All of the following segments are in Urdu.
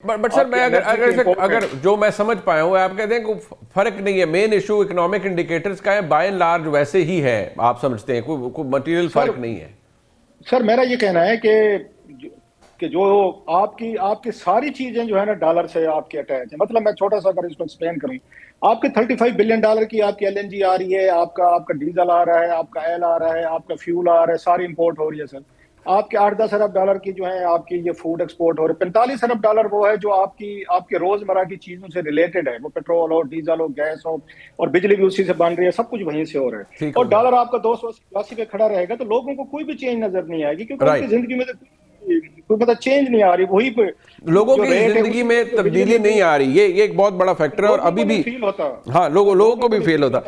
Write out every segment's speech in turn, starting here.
بٹ سر میں اگر جو میں سمجھ پایا ہوں آپ کہتے ہیں کہ فرق نہیں ہے, مین ایشو اکنامک انڈیکیٹرز کا ہے, بائی اینڈ لارج ویسے ہی ہے آپ سمجھتے ہیں, کوئی مٹیریل فرق نہیں ہے. سر میرا یہ کہنا ہے کہ جو آپ کی ساری چیزیں جو ہے نا ڈالر سے آپ کی اٹیچ ہیں. مطلب میں چھوٹا سا اگر اس کو ایکسپلین کروں, آپ کے $35 بلین کی آپ کی LNG آ رہی ہے, آپ کا ڈیزل آ رہا ہے, آپ کا آئل آ رہا ہے, آپ کا فیول آ رہا ہے, ساری امپورٹ ہو رہی ہے سر. آپ کے $8-10 ارب کی جو ہے آپ کی یہ فوڈ ایکسپورٹ ہو رہے ہیں. $45 ارب وہ ہے جو آپ کے روزمرہ کی چیزوں سے ریلیٹڈ ہے, وہ پیٹرول ہو, ڈیزل ہو, گیس ہو, اور بجلی بھی اسی سے بن رہی ہے, سب کچھ وہیں سے ہو رہا ہے. اور ڈالر آپ کا 280 پہ کھڑا رہے گا تو لوگوں کو کوئی بھی چینج نظر نہیں آئے گی, کیونکہ ان کی زندگی میں کوئی مطلب چینج نہیں آ رہی, وہی پہ لوگوں کی زندگی میں تبدیلی نہیں آ رہی. یہ ایک بہت بڑا فیکٹر ہے, اور ابھی بھی ہاں لوگوں کو بھی فیل ہوتا.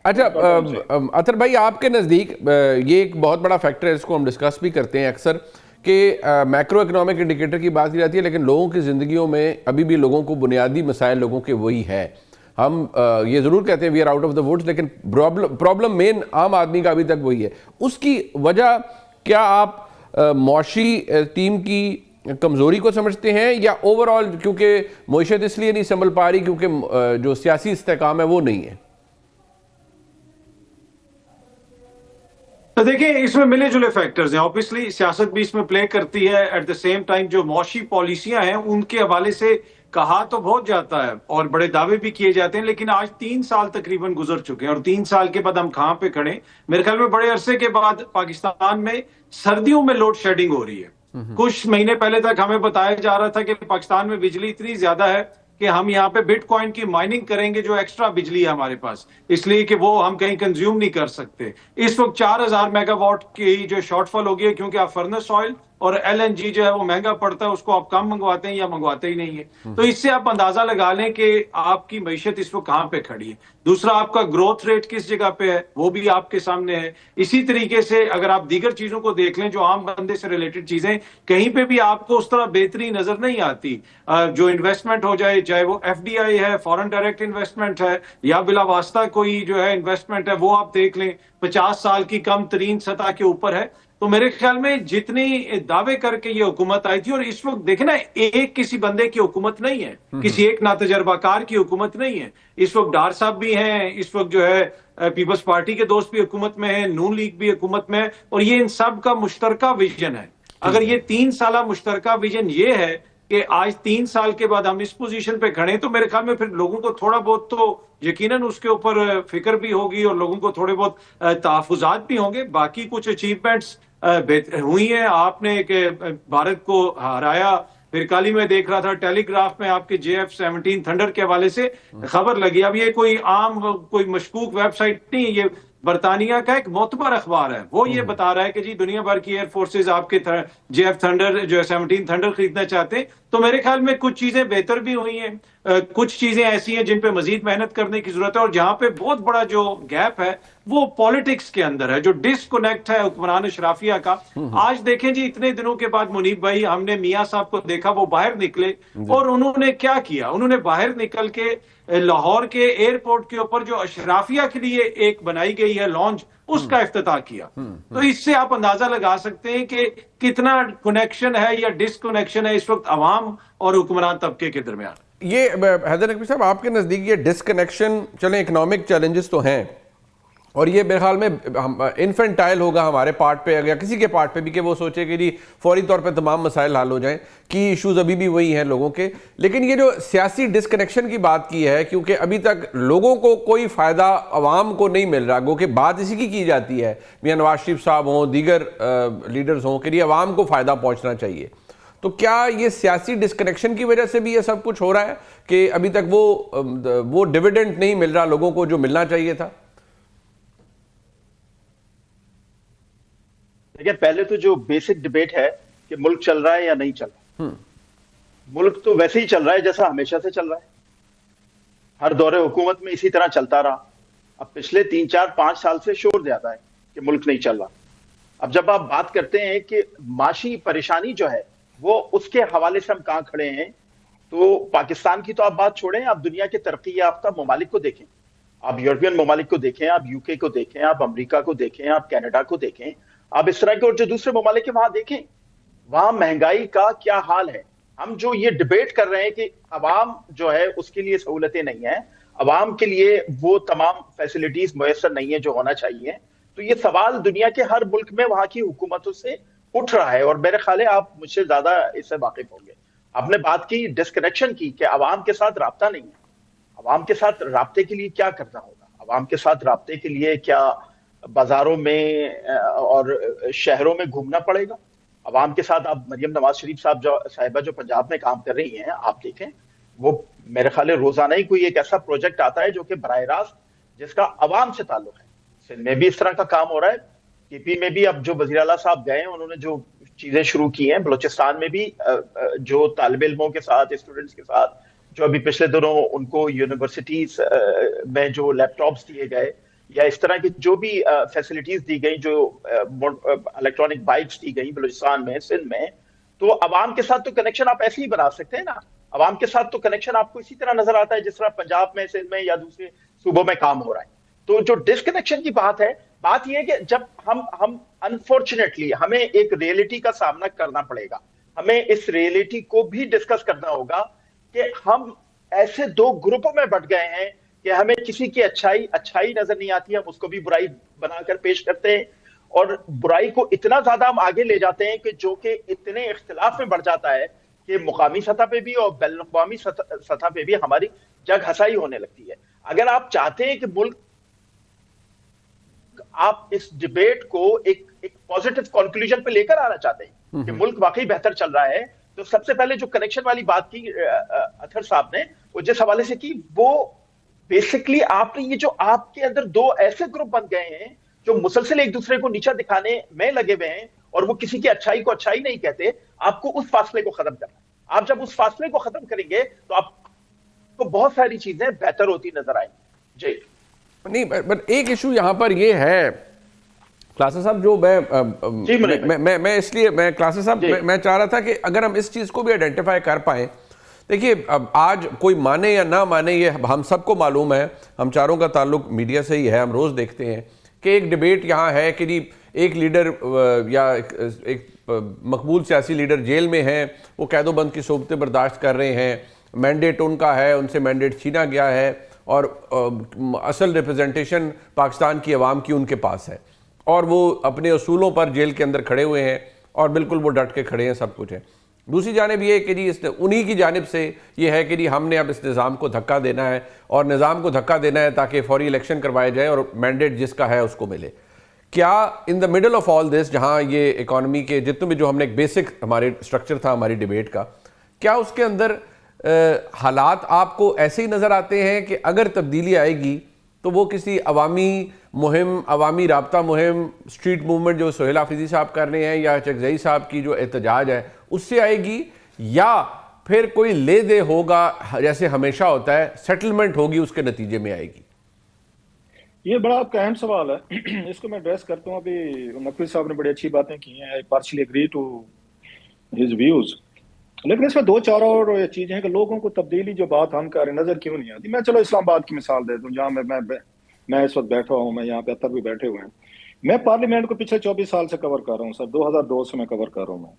اچھا اطہر بھائی, آپ کے نزدیک یہ ایک بہت بڑا فیکٹر ہے, اس کو ہم ڈسکس بھی کرتے ہیں اکثر, کہ میکرو اکنامک انڈیکیٹر کی بات کی جاتی ہے, لیکن لوگوں کی زندگیوں میں ابھی بھی لوگوں کو بنیادی مسائل لوگوں کے وہی ہے. ہم یہ ضرور کہتے ہیں we are out of the woods, لیکن پرابلم مین عام آدمی کا ابھی تک وہی ہے. اس کی وجہ کیا آپ معاشی ٹیم کی کمزوری کو سمجھتے ہیں, یا اوور آل کیونکہ معیشت اس لیے نہیں سنبھل پا رہی کیونکہ جو سیاسی استحکام ہے وہ نہیں ہے؟ تو دیکھیں اس میں ملے جلے فیکٹرز ہیں. اوبیسلی سیاست بھی اس میں پلے کرتی ہے, ایٹ دا سیم ٹائم جو معاشی پالیسیاں ہیں ان کے حوالے سے کہا تو بہت جاتا ہے اور بڑے دعوے بھی کیے جاتے ہیں, لیکن آج 3 سال تقریباً گزر چکے ہیں, اور 3 سال کے بعد ہم کہاں پہ کھڑے. میرے خیال میں بڑے عرصے کے بعد پاکستان میں سردیوں میں لوڈ شیڈنگ ہو رہی ہے. کچھ مہینے پہلے تک ہمیں بتایا جا رہا تھا کہ پاکستان میں بجلی اتنی زیادہ ہے کہ ہم یہاں پہ بٹ کوائن کی مائننگ کریں گے جو ایکسٹرا بجلی ہے ہمارے پاس, اس لیے کہ وہ ہم کہیں کنزیوم نہیں کر سکتے. اس وقت 4000 میگا واٹ کی جو شارٹ فال ہو گئی ہے, کیونکہ آپ فرنس آئل اور LNG جو ہے وہ مہنگا پڑتا ہے, اس کو آپ کم منگواتے ہیں یا منگواتے ہی نہیں ہے. تو اس سے آپ اندازہ لگا لیں کہ آپ کی معیشت اس وقت کہاں پہ کھڑی ہے. دوسرا, آپ کا گروتھ ریٹ کس جگہ پہ ہے وہ بھی آپ کے سامنے ہے. اسی طریقے سے اگر آپ دیگر چیزوں کو دیکھ لیں جو عام بندے سے ریلیٹڈ چیزیں, کہیں پہ بھی آپ کو اس طرح بہتری نظر نہیں آتی. جو انویسٹمنٹ ہو جائے, چاہے وہ FDI ہے, فورن ڈائریکٹ انویسٹمنٹ ہے, یا بلا واسطہ کوئی جو ہے انویسٹمنٹ ہے, وہ آپ دیکھ لیں 50 سال کی کم ترین سطح کے اوپر ہے. تو میرے خیال میں جتنی دعوے کر کے یہ حکومت آئی تھی, اور اس وقت دیکھیں نا ایک کسی بندے کی حکومت نہیں ہے, کسی ایک ناتجربہ کار کی حکومت نہیں ہے. اس وقت ڈار صاحب بھی ہیں, اس وقت جو ہے پیپلز پارٹی کے دوست بھی حکومت میں ہیں, نون لیگ بھی حکومت میں ہے, اور یہ ان سب کا مشترکہ ویژن ہے. اگر یہ 3 سالہ مشترکہ ویژن یہ ہے کہ آج 3 سال کے بعد ہم اس پوزیشن پہ کھڑے, تو میرے خیال میں پھر لوگوں کو تھوڑا بہت تو یقیناً اس کے اوپر فکر بھی ہوگی, اور لوگوں کو تھوڑے بہت تحفظات بھی ہوں گے. باقی کچھ اچیومنٹس ہوئی ہیں, آپ نے کہ بھارت کو ہرایا. پھر کل ہی میں دیکھ رہا تھا ٹیلی گراف میں آپ کے JF-17 تھنڈر کے حوالے سے خبر لگی. اب یہ کوئی عام کوئی مشکوک ویب سائٹ نہیں, یہ برطانیہ کا ایک معتبر اخبار ہے. وہ یہ بتا رہا ہے کہ جی دنیا بھر کی ایئر فورسز آپ کے JF تھنڈر جو ہے 17 تھنڈر خریدنا چاہتے ہیں. تو میرے خیال میں کچھ چیزیں بہتر بھی ہوئی ہیں, کچھ چیزیں ایسی ہیں جن پہ مزید محنت کرنے کی ضرورت ہے, اور جہاں پہ بہت بڑا جو گیپ ہے وہ پالیٹکس کے اندر ہے, جو ڈسکنیکٹ ہے حکمران اشرافیہ کا. آج دیکھیں جی اتنے دنوں کے بعد منیب بھائی, ہم نے میاں صاحب کو دیکھا, وہ باہر نکلے اور انہوں نے کیا کیا, انہوں نے باہر نکل کے لاہور کے ایئرپورٹ کے اوپر جو اشرافیہ کے لیے ایک بنائی گئی ہے لانچ, اس کا افتتاح کیا. تو اس سے آپ اندازہ لگا سکتے ہیں کہ کتنا کنیکشن ہے یا ڈسکنیکشن ہے اس وقت عوام اور حکمران طبقے کے درمیان. یہ حیدر نقوی صاحب, آپ کے نزدیک یہ ڈسکنیکشن, چلیں اکنامک چیلنجز تو ہیں, اور یہ میرے خیال میں انفینٹائل ہوگا ہمارے پارٹ پہ یا کسی کے پارٹ پہ بھی کہ وہ سوچے کہ جی فوری طور پہ تمام مسائل حل ہو جائیں, کی ایشوز ابھی بھی وہی ہیں لوگوں کے. لیکن یہ جو سیاسی ڈسکنیکشن کی بات کی ہے, کیونکہ ابھی تک لوگوں کو کوئی فائدہ عوام کو نہیں مل رہا, گو کہ بات اسی کی جاتی ہے, میاں نواز شریف صاحب ہوں, دیگر لیڈرز ہوں, کہ یہ عوام کو فائدہ پہنچنا چاہیے. تو کیا یہ سیاسی ڈسکنیکشن کی وجہ سے بھی یہ سب کچھ ہو رہا ہے کہ ابھی تک وہ ڈیویڈنڈ نہیں مل رہا لوگوں کو جو ملنا چاہیے تھا؟ دیکھیں, پہلے تو جو بیسک ڈیبیٹ ہے کہ ملک چل رہا ہے یا نہیں چل رہا, ملک تو ویسے ہی چل رہا ہے جیسا ہمیشہ سے چل رہا ہے, ہر دور حکومت میں اسی طرح چلتا رہا. اب پچھلے 3-4-5 سال سے شور زیادہ ہے کہ ملک نہیں چل رہا. اب جب آپ بات کرتے ہیں کہ معاشی پریشانی جو ہے وہ اس کے حوالے سے ہم کہاں کھڑے ہیں, تو پاکستان کی تو آپ بات چھوڑیں, آپ دنیا کے ترقی یافتہ ممالک کو دیکھیں, آپ یورپین ممالک کو دیکھیں, آپ UK کو دیکھیں, آپ امریکہ کو دیکھیں, آپ کینیڈا کو دیکھیں, آپ اس طرح کے اور جو دوسرے ممالک ہیں وہاں دیکھیں, وہاں مہنگائی کا کیا حال ہے. ہم جو یہ ڈبیٹ کر رہے ہیں کہ عوام جو ہے اس کے لیے سہولتیں نہیں ہیں, عوام کے لیے وہ تمام فیسلٹیز میسر نہیں ہیں جو ہونا چاہیے, تو یہ سوال دنیا کے ہر ملک میں وہاں کی حکومتوں سے اٹھ رہا ہے, اور میرے خیال ہے آپ مجھ سے زیادہ اس سے واقف ہوں گے. آپ نے بات کی ڈسکنیکشن کی کہ عوام کے ساتھ رابطہ نہیں ہے. عوام کے ساتھ رابطے کے لیے کیا کرنا ہوگا؟ عوام کے ساتھ رابطے کے لیے کیا بازاروں میں اور شہروں میں گھومنا پڑے گا؟ عوام کے ساتھ آپ مریم نواز شریف صاحبہ جو پنجاب میں کام کر رہی ہیں, آپ دیکھیں وہ میرے خیال ہے روزانہ ہی کوئی ایک ایسا پروجیکٹ آتا ہے جو کہ براہ راست جس کا عوام سے تعلق ہے. سندھ میں بھی اس طرح کا کام ہو رہا ہے, کے پی میں بھی اب جو وزیر اعلیٰ صاحب گئے ہیں انہوں نے جو چیزیں شروع کی ہیں, بلوچستان میں بھی جو طالب علموں کے ساتھ, اسٹوڈنٹس کے ساتھ جو ابھی پچھلے دنوں ان کو یونیورسٹیز میں جو لیپ ٹاپس دیے گئے یا اس طرح کی جو بھی فیسلٹیز دی گئی, جو الیکٹرانک بائکس دی گئی بلوچستان میں, سندھ میں, تو عوام کے ساتھ تو کنیکشن آپ ایسے ہی بنا سکتے ہیں نا. عوام کے ساتھ تو کنیکشن آپ کو اسی طرح نظر آتا ہے جس طرح پنجاب میں, سندھ میں یا دوسرے صوبوں میں کام ہو رہا ہے. تو جو ڈسکنیکشن کی بات ہے, بات یہ ہے کہ جب ہم انفارچونیٹلی ہمیں ایک ریئلٹی کا سامنا کرنا پڑے گا, ہمیں اس ریئلٹی کو بھی ڈسکس کرنا ہوگا کہ ہم ایسے دو گروپوں میں بٹ گئے ہیں کہ ہمیں کسی کی اچھائی نظر نہیں آتی, ہم اس کو بھی برائی بنا کر پیش کرتے ہیں, اور برائی کو اتنا زیادہ ہم آگے لے جاتے ہیں کہ جو کہ اتنے اختلاف میں بڑھ جاتا ہے کہ مقامی سطح پہ بھی اور بین الاقوامی سطح پہ بھی ہماری جگ ہسائی ہونے لگتی ہے. اگر آپ چاہتے ہیں کہ ملک, آپ اس ڈبیٹ کو ایک پازیٹو کنکلوژن پہ لے کر آنا چاہتے ہیں کہ ملک واقعی بہتر چل رہا ہے, تو سب سے پہلے جو کنیکشن والی بات کی اطہر صاحب نے, وہ جس حوالے سے کی, وہ بیسکلی آپ نے یہ جو آپ کے اندر دو ایسے گروپ بن گئے ہیں جو مسلسل ایک دوسرے کو نیچا دکھانے میں لگے ہوئے ہیں, اور وہ کسی کی اچھائی کو اچھائی نہیں کہتے. آپ کو اس فاصلے کو ختم کرنا ہے. آپ جب اس فاصلے کو ختم کریں گے تو آپ کو بہت ساری چیزیں بہتر ہوتی نظر آئیں گی. جی نہیں, بٹ ایک ایشو یہاں پر یہ ہے کلاسر صاحب, جو میں اس لیے میں کلاسر صاحب میں چاہ رہا تھا کہ اگر ہم اس چیز کو بھی آئیڈینٹیفائی کر پائیں. دیکھیے, اب آج کوئی مانے یا نہ مانے, یہ ہم سب کو معلوم ہے, ہم چاروں کا تعلق میڈیا سے ہی ہے, ہم روز دیکھتے ہیں کہ ایک ڈیبیٹ یہاں ہے کہ جی ایک لیڈر یا ایک مقبول سیاسی لیڈر جیل میں ہیں, وہ قید و بند کی صحبتیں برداشت کر رہے ہیں, مینڈیٹ ان کا ہے, ان سے مینڈیٹ چھینا گیا ہے, اور اصل ریپرزنٹیشن پاکستان کی عوام کی ان کے پاس ہے, اور وہ اپنے اصولوں پر جیل کے اندر کھڑے ہوئے ہیں, اور بالکل وہ ڈٹ کے کھڑے ہیں, سب کچھ ہے. دوسری جانب یہ ہے کہ جی انہی کی جانب سے یہ ہے کہ جی ہم نے اب اس نظام کو دھکا دینا ہے, اور نظام کو دھکا دینا ہے تاکہ فوری الیکشن کروائے جائے اور مینڈیٹ جس کا ہے اس کو ملے. کیا ان دا مڈل آف آل دس, جہاں یہ اکانومی کے جتنے بھی جو ہم نے ایک بیسک ہمارے اسٹرکچر تھا ہماری ڈیبیٹ کا, کیا اس کے اندر حالات آپ کو ایسے ہی نظر آتے ہیں کہ اگر تبدیلی آئے گی تو وہ کسی عوامی مہم, عوامی رابطہ مہم, اسٹریٹ موومنٹ جو سہیل حافظی صاحب کر رہے ہیں یا چکزئی صاحب کی جو احتجاج ہے اس سے آئے گی, یا پھر کوئی لے دے ہوگا جیسے ہمیشہ ہوتا ہے, سیٹلمنٹ ہوگی اس کے نتیجے میں آئے گی؟ یہ بڑا آپ کا اہم سوال ہے, اس کو میں ایڈریس کرتا ہوں. ابھی نقوی صاحب نے بڑی اچھی باتیں کی ہیں, I partially agree to his views, لیکن اس میں دو چار اور چیزیں ہیں کہ لوگوں کو تبدیلی جو بات ہم کر رہے ہیں نظر کیوں نہیں آتی. میں چلو اسلام آباد کی مثال دے دوں, جہاں میں اس وقت بیٹھا ہوں, میں یہاں پہ اطہر بھی بیٹھے ہوئے ہیں. میں پارلیمنٹ کو پچھلے 24 سال سے کور کر رہا ہوں سر, 2002 سے میں کور کر رہا ہوں.